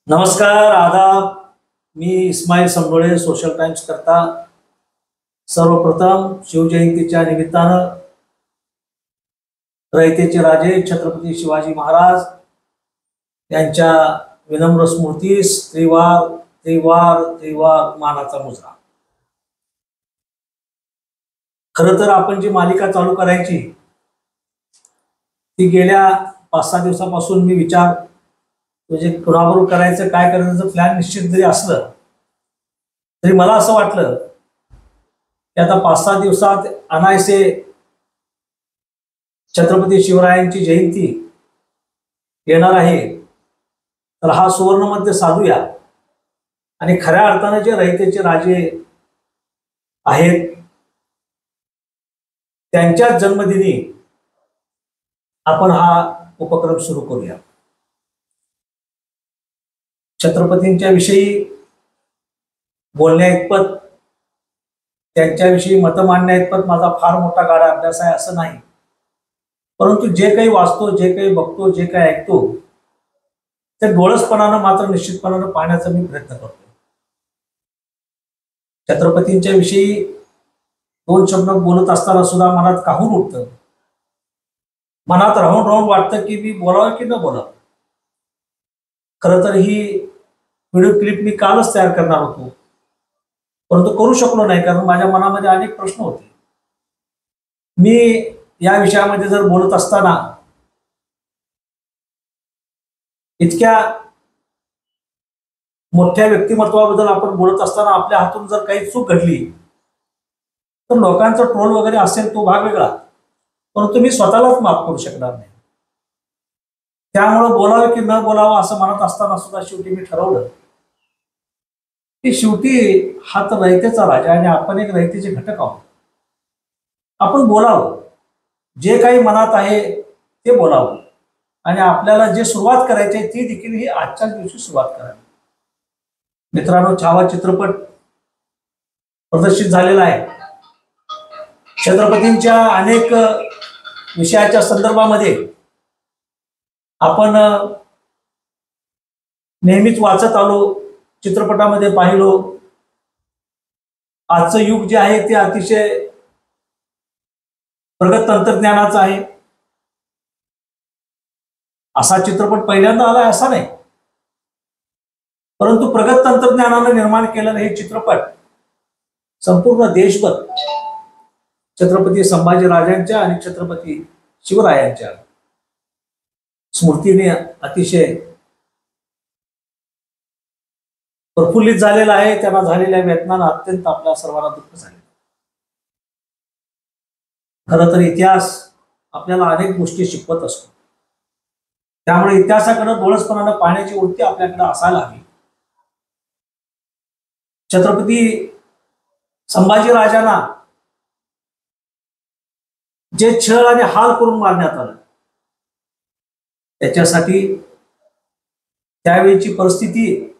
नमस्कार, आदाब. मी Ismail संभोळे, social times करता. सर्वप्रथम शिवजयंतीच्या निमित्तानं रयतेचे राजे छत्रपती शिवाजी महाराज यांच्या विनम्र स्मृतीस त्रिवार त्रिवार त्रिवार मानाचा मुजरा. खरं तर आपण जी मालिका चालू करायची ती गेल्या 5-6 दिवसापासून मी विचार म्हणजे कुणाबरोबर करायचं, काय करायचं प्लॅन निश्चित जरी असलं तरी मला असं वाटलं की आता 5-6 दिवसात अनायसे छत्रपती शिवरायांची जयंती येणार आहे, तर हा सुवर्णमध्य साधूया आणि खऱ्या अर्थाने जे रयतेचे राजे आहेत त्यांच्याच जन्मदिनी आपण हा उपक्रम सुरू करूया. छत्रपतींच्या विषयी बोलण्या इतपत, त्यांच्याविषयी मतं मांडण्या इतपत माझा फार मोठा गाढा अभ्यास आहे असं नाही, परंतु जे काही वाचतो, जे काही बघतो, जे काही ऐकतो ते डोळसपणानं मात्र निश्चितपणानं पाहण्याचा मी प्रयत्न करतो. छत्रपतींच्या विषयी 2 शब्द बोलत असताना सुद्धा मनात काहून उठतं, मनात राहून राहून वाटतं की मी बोलावं की न बोलावं. खरं तर ही व्हिडिओ क्लिप मी कालच तयार करणार होतो, परंतु करू शकलो नाही कारण माझ्या मनामध्ये अनेक प्रश्न होते. मी या विषयामध्ये जर बोलत असताना इतक्या मोठ्या व्यक्तिमत्वाबद्दल आपण बोलत असताना आपल्या हातून जर काही चूक घडली तर लोकांचा ट्रोल वगैरे असेल तो भाग वेगळा, परंतु मी स्वतःलाच माफ करू शकणार नाही. त्यामुळे बोलावं की न बोलावं असं म्हणत असताना सुद्धा शेवटी मी ठरवलं की शेवटी हा तर रयतेचा राजा आणि आपण एक रयतेचे घटक आहोत. आपण बोलावं, जे काही मनात आहे ते बोलावं आणि आपल्याला जे सुरुवात करायची आहे ती देखील ही आजच्याच दिवशी सुरुवात करावी. मित्रांनो, छावा चित्रपट प्रदर्शित झालेला आहे. छत्रपतींच्या अनेक विषयाच्या संदर्भामध्ये आपण नेहमीच वाचत आलो, चित्रपटामध्ये पाहिलो. आजचं युग जे आहे ते अतिशय प्रगत तंत्रज्ञानाचं आहे. असा चित्रपट पहिल्यांदा आलाय असं नाही, परंतु प्रगत तंत्रज्ञानानं निर्माण केलेलं हे चित्रपट संपूर्ण देशभर छत्रपती संभाजीराजांच्या आणि छत्रपती शिवरायांच्या स्मृतीने अतिशय प्रफुल्लित झालेला आहे. त्यांना झालेल्या वेदनानं अत्यंत आपल्या सर्वांना दुःख झाले. खरं तर इतिहास आपल्याला अनेक गोष्टी शिकवत असतो, त्यामुळे इतिहासाकडे डोळसपणानं पाहण्याची वृत्ती आपल्याकडे असायला हवी. छत्रपती संभाजीराजांना जे छळ आणि हाल करून मारण्यात आलं त्याच्यासाठी त्यावेळीची परिस्थिती,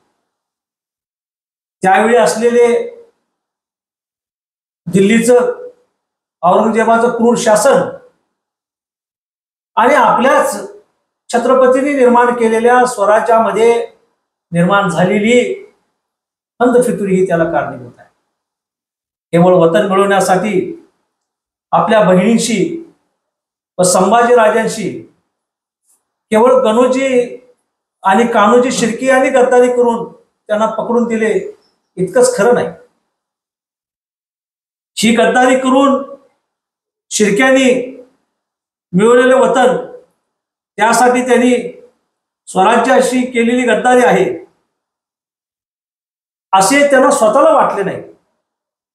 त्यावेळी असलेले दिल्लीचं औरंगजेबाचं क्रूर शासन आणि आपल्याच छत्रपतींनी निर्माण केलेल्या स्वराज्यामध्ये निर्माण झालेली अंधफितुरी ही त्याला कारणीभूत आहे. केवळ वतन मिळवण्यासाठी आपल्या बहिणींशी व संभाजीराजांशी केवळ गणोजी आणि कान्होजी शिर्के यांनी गद्दारी करून त्यांना पकडून दिले इतकंच खरं नाही. ही गद्दारी करून शिर्क्यांनी मिळवलेले वतन, त्यासाठी त्यांनी स्वराज्याशी केलेली गद्दारी आहे असे त्यांना स्वतःला वाटले नाही,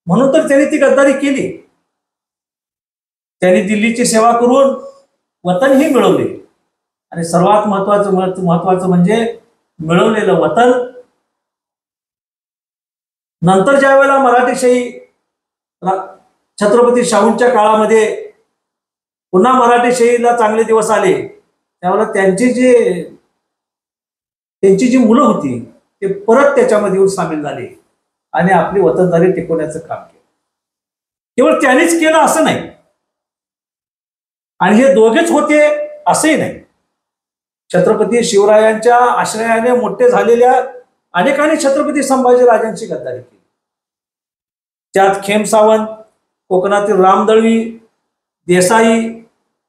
म्हणून तर त्यांनी ती गद्दारी केली. त्यांनी दिल्लीची सेवा करून वतन ही मिळवले आणि सर्वात महत्वाचं म्हणजे मिळवलेलं वतन नंतर ज्या वेळेला मराठीशाही छत्रपती शाहूंच्या काळामध्ये पुन्हा मराठीशाहीला चांगले दिवस आले, त्यावेळेला त्यांची जी मुलं होती ते परत त्याच्यामध्ये येऊन सामील झाले आणि आपली वतनदारी टिकवण्याचं काम केलं. केवळ त्यांनीच केलं असं नाही आणि हे दोघेच होते असंही नाही. छत्रपती शिवरायांच्या आश्रयाने मोठे झालेल्या अनेकांनी छत्रपती संभाजीराजांची गद्दारी केली. त्यात खेम सावंत, कोकणातील रामदळवी, देसाई,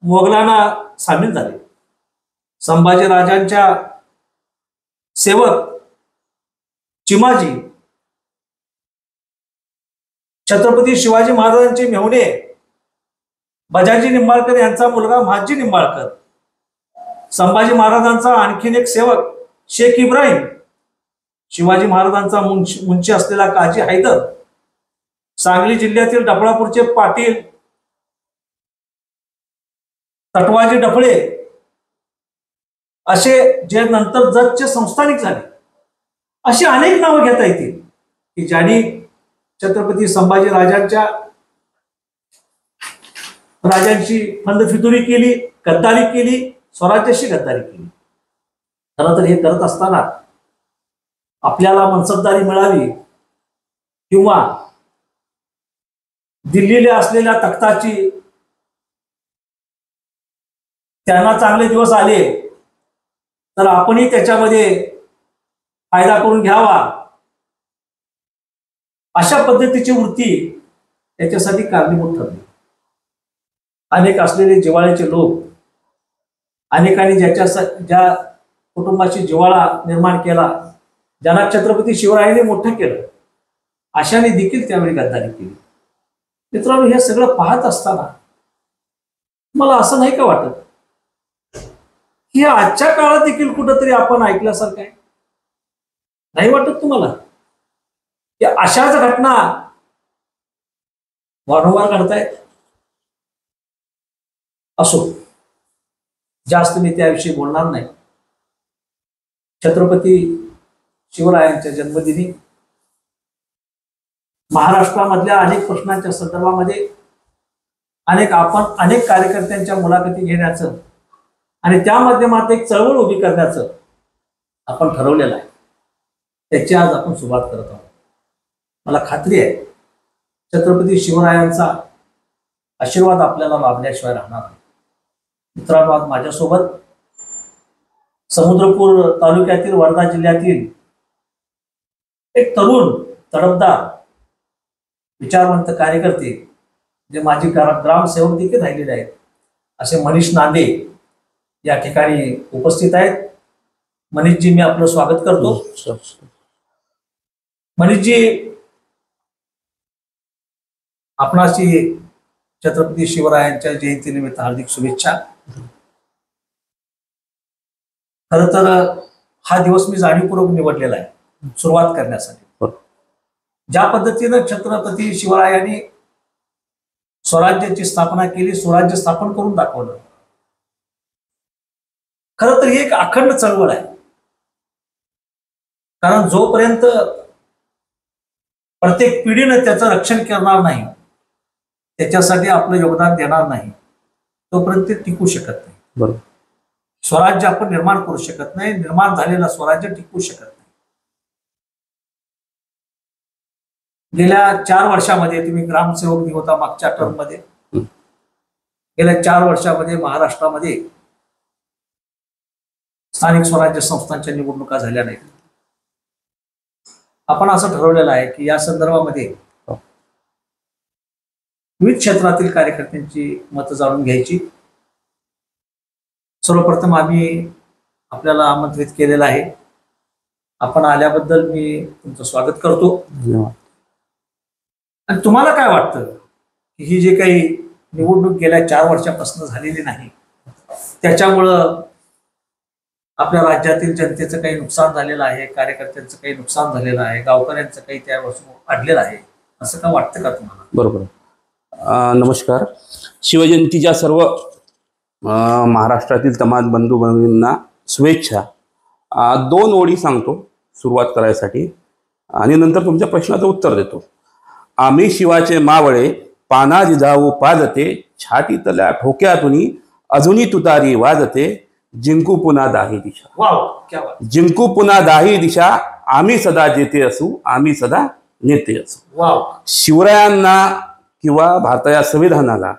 मोगलांना सामील झाले. संभाजीराजांच्या सेवक चिमाजी, छत्रपती शिवाजी महाराजांचे मेहुणे बजाजी निंबाळकर यांचा मुलगा महाजी निंबाळकर, संभाजी महाराजांचा आणखीन एक सेवक शेख इब्राहिम, शिवाजी महाराजांचा मुंशी असलेला काजी हैदर, सांगली जिल्ह्यातील डफळापूरचे पाटील तटवाजी डफळे असे जे नंतर जतचे संस्थानिक झाले, अशी अनेक नावं घेता येतील की ज्यांनी छत्रपती संभाजी राजांची फंदफितुरी केली, गद्दारी केली, स्वराज्याशी गद्दारी केली. खरं तर हे करत असताना आपल्याला मनसबदारी मिळावी किंवा दिल्लीला असलेल्या तख्ताची त्यांना चांगले दिवस आले तर आपणही त्याच्यामध्ये फायदा करून घ्यावा, अशा पद्धतीची वृत्ती त्याच्यासाठी कारणीभूत ठरली. अनेक असलेले जिव्हाळ्याचे लोक, अनेकांनी ज्या कुटुंबाची जिव्हाळा निर्माण केला, ज्यांना छत्रपती शिवरायांनी मोठं केलं, अशाने देखील त्यावेळी गद्दारी केली. मित्रांनो, हे सगळं पाहत असताना मला असं नाही का वाटत की आजच्या काळात देखील कुठंतरी आपण ऐकल्यासारखं आहे? नाही वाटत तुम्हाला की अशाच घटना वारंवार घडतायत? असो, जास्त मी त्याविषयी बोलणार नाही. छत्रपती शिवरायांच्या जन्मदिनी महाराष्ट्रामधल्या अनेक प्रश्नांच्या संदर्भामध्ये अनेक कार्यकर्त्यांच्या मुलाखती घेण्याचं आणि त्या माध्यमात एक चळवळ उभी करण्याचं आपण ठरवलेलं आहे. त्याची आज आपण सुरुवात करत आहोत. मला खात्री आहे छत्रपती शिवरायांचा आशीर्वाद आपल्याला लाभल्याशिवाय राहणार नाही. मित्रांनो, आज माझ्यासोबत समुद्रपूर तालुक्यातील वर्धा जिल्ह्यातील एक तरुण तडफदार विचारवंत कार्यकर्ते, जे माजी ग्रामसेवक देखील राहिलेले आहेत, असे मनीष नांदे या ठिकाणी उपस्थित आहेत. मनीषजी, मी आपलं स्वागत करतो. मनीषजी, आपणाशी छत्रपती शिवरायांच्या जयंतीनिमित्त हार्दिक शुभेच्छा. खर तर हा दिवस मी जाणीवपूर्वक निवडलेला आहे सुरुवात करण्यासाठी. ज्या पद्धतीनं छत्रपती शिवरायांनी स्वराज्याची स्थापना केली, स्वराज्य स्थापन करून दाखवलं, खरं तर ही एक अखंड चळवळ आहे. कारण जोपर्यंत प्रत्येक पिढीनं त्याचं रक्षण करणार नाही, त्याच्यासाठी आपलं योगदान देणार नाही, तोपर्यंत ते टिकू शकत नाही. बरोबर. स्वराज्य आपण निर्माण करू शकत नाही, निर्माण झालेलं स्वराज्य टिकू शकत नाही. गेल्या 4 वर्षामध्ये तुम्ही ग्रामसेवक होता मागच्या टर्म मध्ये. गेल्या 4 वर्षामध्ये महाराष्ट्रामध्ये स्थानिक स्वराज्य संस्थांच्या निवडणुका झाल्या नाहीत. आपण असं ठरवलेलं आहे की या संदर्भामध्ये विविध क्षेत्रातील कार्यकर्त्यांची मतं जाणून घ्यायची. सर्वप्रथम आम्ही आपल्याला आमंत्रित केलेलं आहे. आपण आल्याबद्दल मी तुमचं स्वागत करतो. धन्यवाद. आणि तुम्हाला काय वाटतं की ही जी काही निवडणूक गेल्या 4 वर्षापासून झालेली नाही, त्याच्यामुळं आपल्या राज्यातील जनतेचं काही नुकसान झालेलं आहे, कार्यकर्त्यांचं काही नुकसान झालेलं आहे, गावकऱ्यांचं काही त्यापासून अडलेलं आहे, असं का वाटतं का तुम्हाला? बरोबर. नमस्कार. शिवजयंतीच्या सर्व महाराष्ट्रातील तमाम बंधू भगिनींना शुभेच्छा. 2 ओळी सांगतो सुरुवात करायसाठी आणि नंतर तुमच्या प्रश्नाचं उत्तर देतो. आम्ही शिवाचे मावळे पाना जिजाऊ पाजते, छातीतल्या ठोक्यातून अजूनी तुतारी वाजते, जिंकू पुन्हा 10 दिशा. वाव, क्या बात. जिंकू पुन्हा 10 दिशा, आम्ही सदा जेते असू, आम्ही सदा नेते असू. वाव. शिवरायांना किंवा भारताच्या संविधानाला,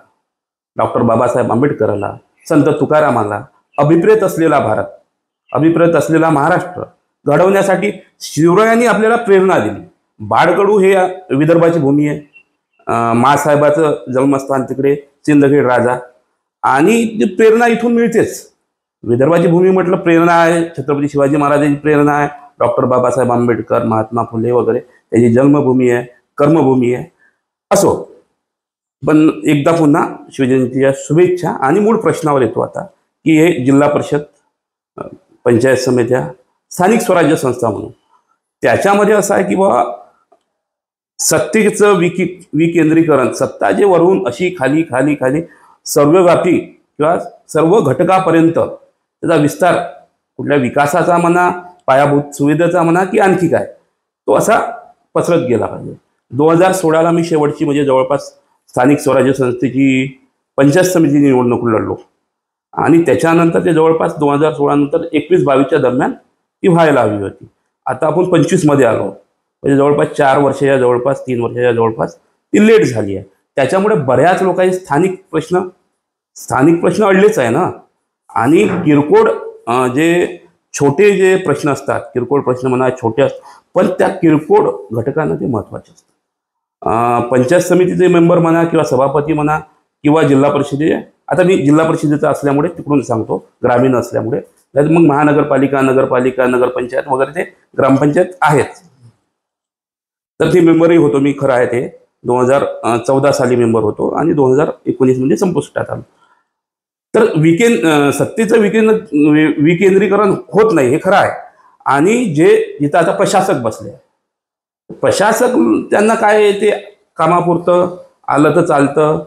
डॉक्टर बाबासाहेब आंबेडकरांना, संत तुकारामाला अभिप्रेत असलेला भारत अभिप्रेत असलेला महाराष्ट्र घडवण्यासाठी शिवरायांनी आपल्याला प्रेरणा दिली. बाळकडू हे विदर्भाची भूमी आहे. मासाहेबाचं जन्मस्थान तिकडे, सिंदखेड राजा, आणि ती प्रेरणा इथून मिळतेच. विदर्भाची भूमी म्हटलं प्रेरणा आहे, छत्रपती शिवाजी महाराजांची प्रेरणा आहे, डॉक्टर बाबासाहेब आंबेडकर, महात्मा फुले वगैरे त्याची जन्मभूमी आहे, कर्मभूमी आहे. असो, पण एकदा पुन्हा शिवजयंतीच्या शुभेच्छा. आणि मूळ प्रश्नावर येतो आता, की हे जिल्हा परिषद, पंचायत समित्या, स्थानिक स्वराज्य संस्था म्हणून त्याच्यामध्ये असं आहे की बाबा सत्तेचं विकेंद्रीकरण, सत्ता जे वरून अशी खाली खाली खाली सर्वव्यापी किंवा सर्व घटकापर्यंत त्याचा विस्तार, कुठल्या विकासाचा म्हणा, पायाभूत सुविधेचा म्हणा, की आणखी काय, तो असा पसरत गेला पाहिजे. 2016ला मी शेवटची म्हणजे जवळपास स्थानिक स्वराज्य संस्थेची पंचायत समिती निवडणूक लढलो, आणि त्याच्यानंतर ते जवळपास 2016 नंतर 21-22च्या दरम्यान ती व्हायला हवी होती. आता आपण 25मध्ये आलो, म्हणजे जवळपास 4 वर्षाच्या जवळपास 3 वर्षाच्या जवळपास ती लेट झाली आहे. त्याच्यामुळे बऱ्याच लोकांचे स्थानिक प्रश्न अडलेच आहे ना. आणि किरकोळ जे छोटे जे प्रश्न असतात, किरकोळ प्रश्न म्हणा, छोटे असतात, पण त्या किरकोळ घटकांना ते महत्त्वाचे असतात. पंचायत समितीचे मेंबर म्हणा, किंवा सभापती म्हणा, किंवा जिल्हा परिषदे, आता मी जिल्हा परिषदेचा असल्यामुळे तिकडून सांगतो, ग्रामीण असल्यामुळे, नाही मग महानगरपालिका, नगरपालिका, नगरपंचायत वगैरे ते ग्रामपंचायत आहेत. तर ते मेंबरही होतो मी, खरं आहे ते. 2014 साली मेंबर होतो आणि 2019 मध्ये संपुष्टात आलो. तर सत्तेचं विकेंद्रीकरण होत नाही, हे खरं आहे. आणि जिथं आता प्रशासक बसले, प्रशासक त्यांना काय, ते कामापुरतं आलं तर चालतं,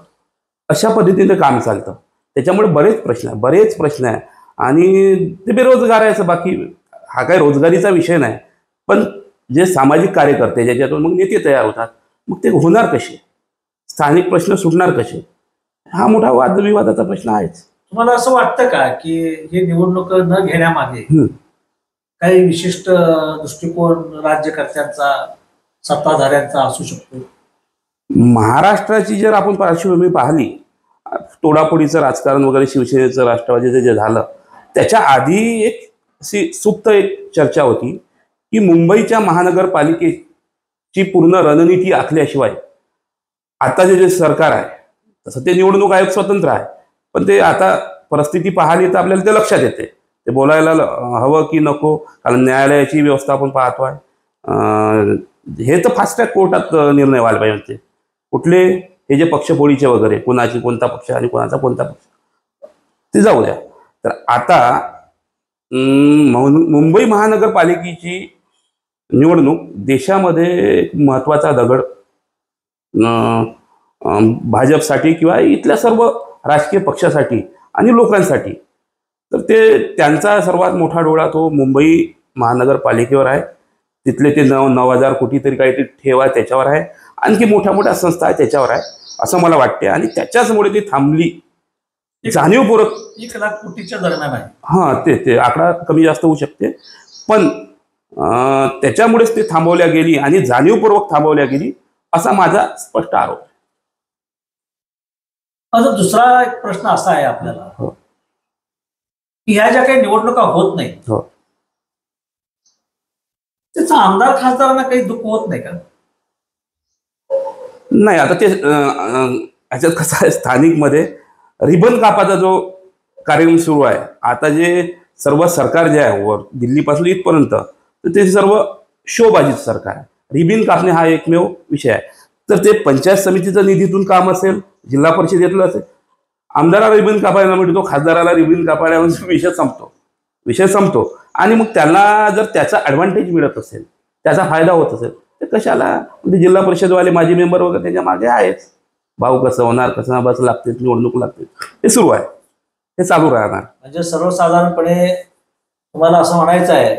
अशा पद्धतीने काम चालतं. त्याच्यामुळे बरेच प्रश्न आहे. आणि ते बेरोजगार आहे, बाकी हा काही रोजगारीचा विषय नाही. पण जे सामाजिक कार्यकर्ते, ज्याच्यातून मग नेते तयार होतात, मग ते होणार कसे, स्थानिक प्रश्न सुटणार कसे, हा मोठा वादविवादाचा प्रश्न आहेच. तुम्हाला असं वाटतं का की हे निवडणूक न घेण्यामागे काही विशिष्ट दृष्टिकोन राज्यकर्त्यांचा, सत्ताधाऱ्यांचा असू शकतो? महाराष्ट्राची जर आपण पार्श्वभूमी पाहिली, तोडाफोडीचं राजकारण वगैरे, शिवसेनेचं, राष्ट्रवादीचं जे झालं, त्याच्या आधी एक अशी सुप्त एक चर्चा होती की मुंबईच्या महानगरपालिकेची पूर्ण रणनीती आखल्याशिवाय आताचे जे सरकार आहे, तसं ते निवडणूक आयोग स्वतंत्र आहे, पण ते आता परिस्थिती पाहिली तर आपल्याला ते लक्षात येते. ते बोलायला हवं की नको, कारण न्यायालयाची व्यवस्था आपण पाहतोय. हे तर फास्ट ट्रॅक कोर्टात निर्णय व्हायला पाहिजे. कुठले हे जे पक्षफोडीचे वगैरे, कोणाची कोणता पक्ष आणि कोणाचा कोणता पक्ष, ते जाऊ द्या. तर आता मुंबई महानगरपालिकेची निवडणूक देशामध्ये महत्त्वाचा दगड भाजपसाठी किंवा इथल्या सर्व राजकीय पक्षासाठी आणि लोकांसाठी. तर ते त्यांचा सर्वात मोठा डोळा तो मुंबई महानगरपालिकेवर आहे. तिथले ते 9,000 कोटी तरी काहीतरी ठेवा त्याच्यावर आहे, आणखी मोठ्या मोठ्या संस्था आहेत त्याच्यावर आहे, असं मला वाटते. आणि त्याच्याचमुळे ती थांबली, जाणीवपूर्वक. 1,00,000 कोटीच्या दरम्यान आहे. हां, ते आकडा कमी जास्त होऊ शकते, पण त्याच्यामुळेच ते थांबवल्या गेली आणि जाणीवपूर्वक थांबवल्या गेली, असा माझा स्पष्ट आरोप. माझा दुसरा एक प्रश्न असा आहे आपल्याला, की ह्या ज्या काही निवडणुका होत नाही, त्याचा आमदार खासदारांना काही दुःख होत नाही का? नाही, आता ते याच्यात कसं आहे, स्थानिकमध्ये रिबन कापाचा जो कार्यक्रम सुरू आहे आता, जे सर्व सरकार जे आहे वर दिल्लीपासून इथपर्यंत, तर ते सर्व शोबाजीत सरकार आहे. रिबीन कापणे हा एकमेव विषय आहे. तर ते पंचायत समितीचं निधीतून काम असेल, जिल्हा परिषदेतलं असेल, आमदाराला रिबीन कापायला मिळतो, खासदाराला रिबीन कापायला विषय संपतो. आणि मग त्यांना जर त्याचा ॲडव्हान्टेज मिळत असेल, त्याचा फायदा होत असेल, तर कशाला, म्हणजे जिल्हा परिषदवाले माजी मेंबर वगैरे त्याच्या मागे आहेच. भाऊ कसं होणार, कसं बस लागते, निवडणूक लागते, हे सुरू आहे, हे चालू राहणार. म्हणजे सर्वसाधारणपणे तुम्हाला असं म्हणायचं आहे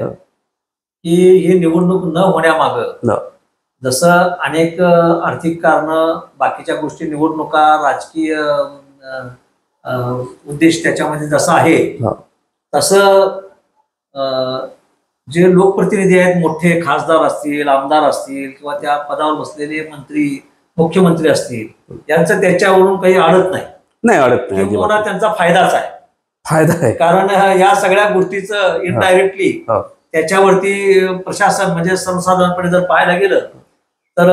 की ही निवडणूक न होण्यामागं जसं अनेक आर्थिक कारणं, बाकीच्या गोष्टी, निवडणुका, राजकीय उद्देश त्याच्यामध्ये जसं आहे, तसं जे लोकप्रतिनिधी आहेत, मोठे खासदार असतील, आमदार असतील, किंवा त्या पदावर बसलेले मंत्री, मुख्यमंत्री असतील, यांचं त्याच्यावरून काही अडत नाही, अडत नाही, किंवा त्यांचा फायदाच आहे. फायदा आहे. कारण या सगळ्या गोष्टीचं इनडायरेक्टली हो. त्याच्यावरती प्रशासन म्हणजे सर्वसाधारणपणे जर पाहायला गेलं तर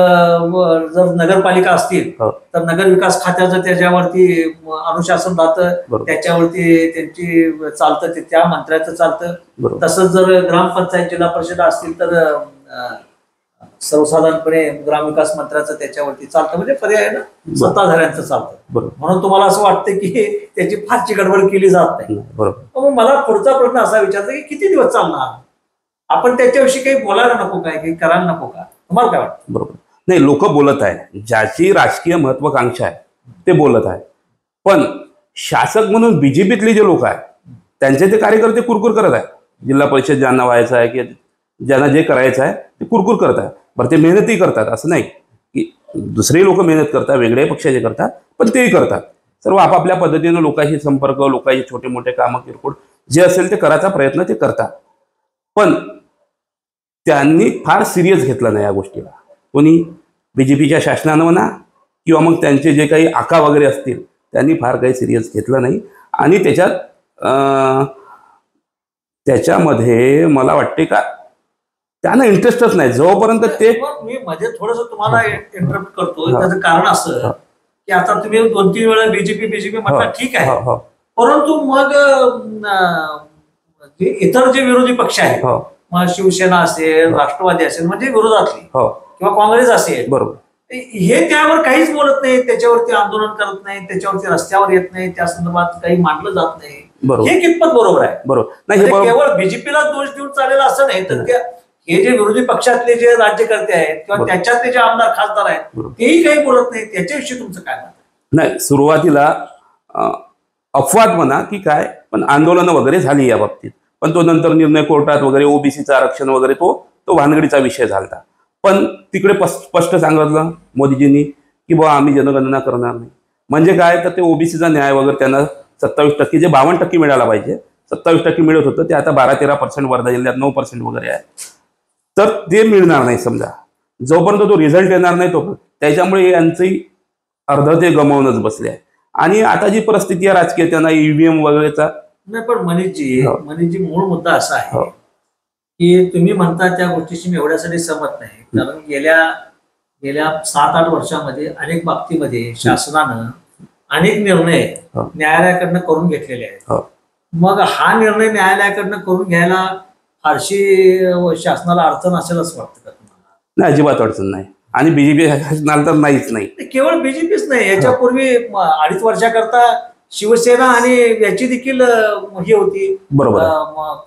जर नगरपालिका असतील हो. तर नगर विकास खात्याचं त्याच्यावरती अनुशासन राहतं, बरोबर. त्याच्यावरती त्यांची चालतं, ते त्या मंत्र्याचं चालतं. बरोबर. तसंच जर ग्रामपंचायत जिल्हा परिषद असतील तर सर्वसाधारणपणे ग्रामविकास मंत्र्याचं त्याच्यावरती चालतं, म्हणजे पर्याय ना सत्ताधाऱ्यांचं चालतं. बरोबर. म्हणून तुम्हाला असं वाटतं की त्याची फारशी गडबड केली जात नाही. बरोबर. मग मला पुढचा प्रश्न असा विचारतो की किती दिवस चालणार, आपण त्याच्याविषयी काही बोलायला नको काय, काही करायला नको का, तुम्हाला काय वाटतं? बरोबर. नाही, लोक बोलत आहे, ज्याची राजकीय महत्वाकांक्षा आहे ते बोलत आहे. पण शासक म्हणून बीजेपीतले जे लोक आहेत त्यांचे ते कार्यकर्ते कुरकुर करत आहे. जिल्हा परिषद ज्यांना व्हायचं आहे की ज्यांना जे करायचं आहे ते कुरकुर करत आहे. बरं, ते मेहनतही करतात, असं नाही की दुसरे लोक मेहनत करतात, वेगळे पक्षाचे करतात, पण तेही करतात. सर्व आपापल्या पद्धतीनं लोकांशी संपर्क, लोकांचे छोटे मोठे कामं, किरकोळ जे असेल ते करायचा प्रयत्न ते करतात. पण त्यांनी फार सिरियस घेतलं नाही या गोष्टीला. कोणी बीजेपीच्या शासनानं म्हणा किंवा मग त्यांचे जे काही आका वगैरे असतील त्यांनी फार काही सिरियस घेतलं नाही. आणि त्याच्यामध्ये मला वाटते का त्यांना इंटरेस्टच नाही जोपर्यंत ते. मी मध्ये थोडस तुम्हाला इंटरप्ट करतो. त्याचं कारण असं की आता तुम्ही 2-3 वेळा बीजेपी म्हटलं, ठीक आहे, परंतु मग इतर जे विरोधी पक्ष आहेत, मग शिवसेना असेल, राष्ट्रवादी असेल, म्हणजे विरोधातली किंवा काँग्रेस असेल, बरोबर, हे त्यावर काहीच बोलत नाही, त्याच्यावरती आंदोलन करत नाही, त्याच्यावरती रस्त्यावर येत नाही, त्या संदर्भात काही मांडलं जात नाही. हे कितपत बरोबर आहे? बरोबर नाही. केवळ बीजेपीला दोष देऊन चालेल असं नाही, तर हे जे विरोधी पक्षातले जे राज्यकर्ते आहेत किंवा त्याच्यातले जे आमदार खासदार आहेत तेही काही बोलत नाही. त्याच्याविषयी तुमचं काय मत? नाही, सुरुवातीला अपवाद म्हणा की काय, पण आंदोलनं वगैरे झाली या बाबतीत. पण तो नंतर निर्णय कोर्टात वगैरे, ओबीसीचं आरक्षण वगैरे तो भानगडीचा विषय झाला. पण तिकडे स्पष्ट सांगितलं मोदीजींनी की बुवा आम्ही जनगणना करणार नाही. म्हणजे काय, तर ते ओबीसीचा न्याय वगैरे त्यांना 27% जे 52% मिळायला पाहिजे, 27% मिळत होतं, ते आता 12-13% वर्धा जिल्ह्यात 9% वगैरे आहे. तर ते मिळणार नाही. समजा जोपर्यंत तो रिझल्ट येणार नाही तोपर्यंत त्याच्यामुळे यांचंही अर्ध ते गमावूनच बसले आहे. आणि आता जी परिस्थिती आहे राजकीय, त्यांना ईव्हीएम वगैरेचा नाही. पण मनीषजी मूळ मुद्दा असा आहे की तुम्ही म्हणता त्या गोष्टीशी मी एवढ्यासाठी सहमत नाही, कारण गेल्या 7-8 वर्षामध्ये अनेक बाबतीमध्ये शासनानं अनेक निर्णय न्यायालयाकडनं करून घेतलेले आहेत. मग हा निर्णय न्यायालयाकडनं करून घ्यायला फारशी शासनाला अडचण असेल असं वाटतं का तुम्हाला? नाही, अजिबात अडचण नाही. आणि बीजेपी शासनाला तर नाहीच नाही. केवळ बीजेपीच नाही, याच्यापूर्वी 2.5 वर्षाकरता शिवसेना आणि याची देखील ही होती, बरोबर,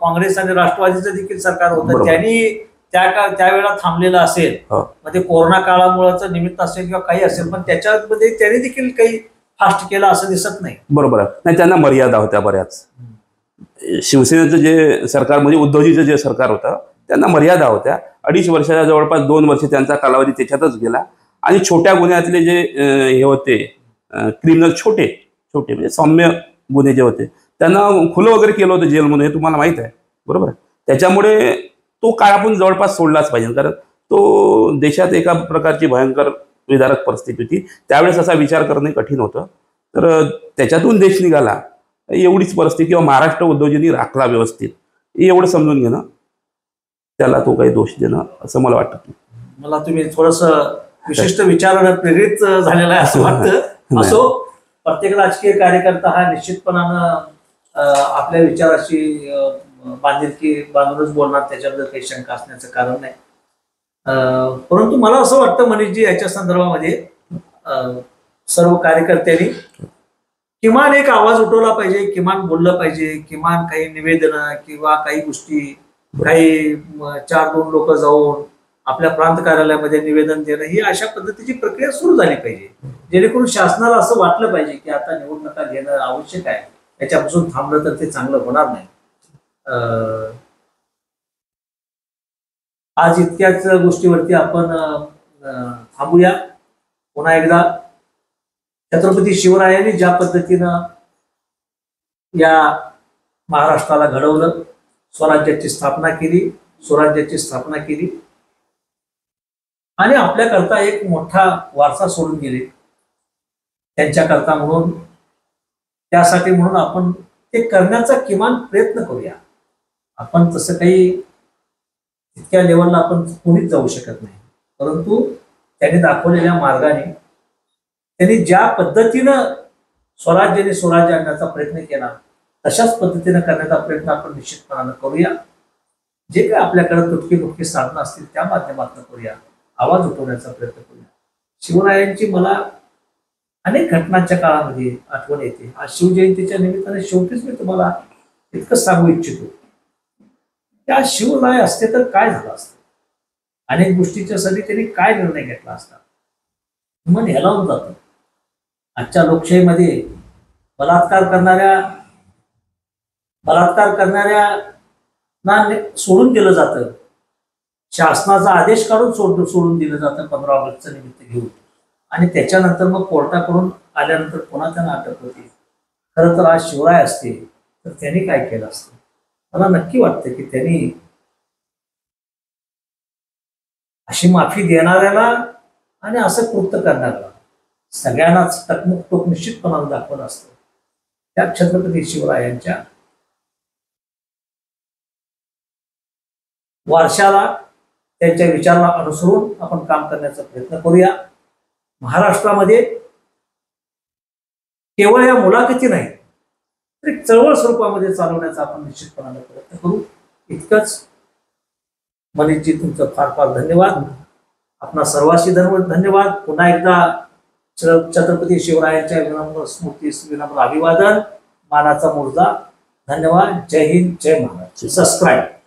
काँग्रेस आणि राष्ट्रवादीचं देखील सरकार होतं. त्यांनी त्यावेळेला थांबलेलं असेल, मग ते कोरोना काळामुळेचं निमित्त असेल किंवा काही असेल, पण त्याच्यामध्ये त्यांनी देखील काही फास्ट केलं असं दिसत नाही. बरोबर आहे. नाही, त्यांना मर्यादा होत्या बऱ्याच. शिवसेनेचं जे सरकार म्हणजे उद्धवजीचं जे सरकार होतं त्यांना मर्यादा होत्या. 2.5 वर्षाच्या जवळपास 2 वर्ष त्यांचा कालावधी त्याच्यातच गेला. आणि छोट्या गुन्ह्यातले जे हे होते क्रिमिनल, छोटे म्हणजे सौम्य गुन्हे जे होते त्यांना खुलं वगैरे केलं होतं जेलमध्ये, हे तुम्हाला माहित आहे. बरोबर आहे. त्याच्यामुळे तो काळ आपण जवळपास सोडलाच पाहिजे, कारण तो देशात एका प्रकारची भयंकर विदारक परिस्थिती होती. त्यावेळेस असा विचार करणे कठीण होतं. तर त्याच्यातून देश निघाला, एवढीच परिस्थिती, किंवा महाराष्ट्र उद्धवजींनी राखला व्यवस्थित, एवढं समजून घेणं, त्याला तो काही दोष देणं असं मला वाटतं. मला तुम्ही थोडस विशिष्ट विचारानं प्रेरित झालेला आहे असं वाटतं. असो, प्रत्येक राजकीय कार्यकर्ता हा निश्चितपणानं आपल्या विचाराशी बांधिलकी बांधूनच बोलणार, त्याच्याबद्दल काही शंका असण्याचं कारण नाही. परंतु मला असं वाटतं मनीषजी, याच्या संदर्भामध्ये सर्व कार्यकर्त्यांनी किमान एक आवाज उठवला पाहिजे, किमान बोललं पाहिजे, किमान काही निवेदनं किंवा काही गोष्टी, काही 4-2 लोक जाऊन आपल्या प्रांत कार्यालयामध्ये निवेदन देणं, ही अशा पद्धतीची प्रक्रिया सुरू झाली पाहिजे, जेणेकरून शासनाला असं वाटलं पाहिजे की आता निवडणुका घेणं आवश्यक आहे, त्याच्यापासून थांबलं तर ते चांगलं होणार नाही. आज इतक्याच गोष्टीवरती आपण थांबूया. पुन्हा एकदा छत्रपती शिवरायांनी ज्या पद्धतीनं या महाराष्ट्राला घडवलं, स्वराज्याची स्थापना केली आणि आपल्याकरता एक मोठा वारसा सोडून गेले, त्यांच्याकरता म्हणून, त्यासाठी म्हणून आपण ते करण्याचा किमान प्रयत्न करूया. आपण तसं काही इतक्या लेवलला आपण कोणीच जाऊ शकत नाही, परंतु त्यांनी दाखवलेल्या मार्गाने त्यांनी ज्या पद्धतीनं स्वराज्य आणण्याचा प्रयत्न केला तशाच पद्धतीनं करण्याचा प्रयत्न आपण निश्चितपणानं करूया. जे काही आपल्याकडे तुटकी साधनं असतील त्या माध्यमातून करूया, आवाज उठवण्याचा प्रयत्न करूया. शिवरायांची मला अनेक घटनांच्या काळामध्ये आठवण येते. आज शिवजयंतीच्या निमित्ताने शेवटीच मी तुम्हाला इतकंच सांगू इच्छितो, त्या शिवराय असते तर काय झालं असतं, अनेक गोष्टीच्यासाठी त्यांनी काय निर्णय घेतला असता. मन हेलावून जातं. आजच्या लोकशाहीमध्ये बलात्कार करणाऱ्या सोडून दिलं जातं. शासनाचा आदेश काढून सोडून दिलं जातं 15 ऑगस्टचं निमित्त घेऊन, आणि त्याच्यानंतर मग कोर्टाकडून आल्यानंतर पुन्हा त्यांना अटक होती. खरं तर आज शिवराय असते तर त्यांनी काय केलं असतं. मला नक्की वाटतं की त्यांनी अशी माफी देणाऱ्याला आणि असं कृत्य करणाऱ्याला सगळ्यांनाच टोक निश्चितपणाने दाखवलं असतं. त्या छत्रपती शिवरायांच्या वारशाला, त्यांच्या विचाराला अनुसरून आपण काम करण्याचा प्रयत्न करूया. महाराष्ट्रामध्ये केवळ या मुलाखती नाही तर एक चळवळ स्वरूपामध्ये चालवण्याचा आपण निश्चितपणाने प्रयत्न करू. इतकंच. मनीषजी, तुमचं फार फार धन्यवाद. आपणा सर्वांशी धन्यवाद. पुन्हा एकदा छत्रपती शिवरायांच्या विनम्र स्मृतीस विनम्र अभिवादन, मानाचा मुर्दा. धन्यवाद. जय हिंद, जय महाराष्ट्र. सबस्क्राईब.